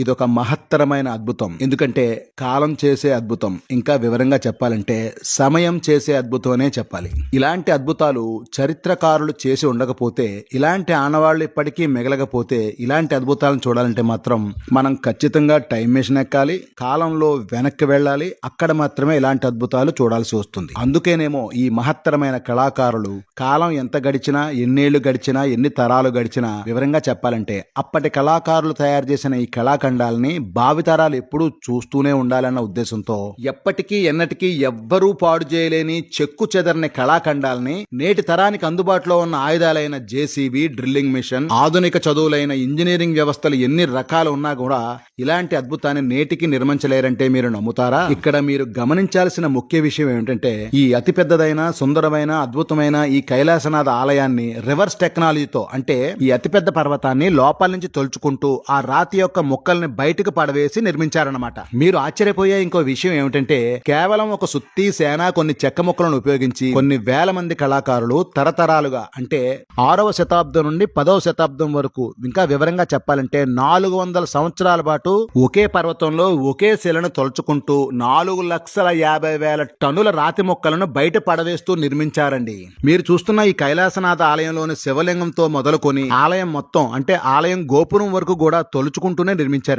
ఇదొక మహత్తరమైన అద్భుతం. ఎందుకంటే కాలం చేసే అద్భుతం, ఇంకా వివరంగా చెప్పాలంటే సమయం చేసే అద్భుతం అనే చెప్పాలి. ఇలాంటి అద్భుతాలు చరిత్రకారులు చేసి ఉండకపోతే, ఇలాంటి ఆనవాళ్లు ఇప్పటికీ మిగలకపోతే, ఇలాంటి అద్భుతాలను చూడాలంటే మాత్రం మనం ఖచ్చితంగా టైం మెషిన్ ఎక్కాలి, కాలంలో వెనక్కి వెళ్ళాలి. అక్కడ మాత్రమే ఇలాంటి అద్భుతాలు చూడాల్సి వస్తుంది. అందుకేనేమో ఈ మహత్తరమైన కళాకారులు కాలం ఎంత గడిచినా, ఎన్నేళ్లు గడిచినా, ఎన్ని తరాలు గడిచినా, వివరంగా చెప్పాలంటే అప్పటి కళాకారులు తయారు చేసిన ఈ కళాఖండాలని భావితరాలు ఎప్పుడూ చూస్తూనే ఉండాలన్న ఉద్దేశంతో ఎప్పటికీ ఎన్నటికీ ఎవ్వరూ పాడు చేయలేని చెక్కు చెదరని కళాఖండాలని నేటి తరానికి అందుబాటులో ఉన్న ఆయుధాలైన జేసీబీ, డ్రిల్లింగ్ మిషన్, ఆధునిక చదువులైన ఇంజనీరింగ్ వ్యవస్థలు ఎన్ని రకాలు ఉన్నా కూడా ఇలాంటి అద్భుతాన్ని నేటికి నిర్మించలేరంటే మీరు నమ్ముతారా? ఇక్కడ మీరు గమనించాల్సిన ముఖ్య విషయం ఏమిటంటే ఈ అతిపెద్దదైన, సుందరమైన, అద్భుతమైన ఈ కైలాసనాథ ఆలయాన్ని రివర్స్ టెక్నాలజీతో, అంటే ఈ అతిపెద్ద పర్వతాన్ని లోపల నుంచి తొలుచుకుంటూ ఆ రాతి యొక్క ముక్కల్ని బయటకు పడవేసి నిర్మించారన్నమాట. మీరు ఆశ్చర్యపోయే ఇంకో విషయం ఏమిటంటే కేవలం ఒక సుత్తి, సేన, కొన్ని చెక్క ముక్కలను ఉపయోగించి కొన్ని వేల మంది కళాకారులు తరతరాలుగా, అంటే 6వ శతాబ్దం నుండి 10వ శతాబ్దం వరకు, ఇంకా వివరంగా చెప్పాలంటే 400 సంవత్సరాల పాటు ఒకే పర్వతంలో ఒకే శిలను తొలుచుకుంటూ 4,50,000 టన్నుల రాతి మొక్కలను బయట పడవేస్తూ నిర్మించారండి. మీరు చూస్తున్న ఈ కైలాసనాథ ఆలయంలోని శివలింగంతో మొదలుకొని ఆలయం మొత్తం, అంటే ఆలయం గోపురం వరకు కూడా తొలుచుకుంటూనే నిర్మించారు.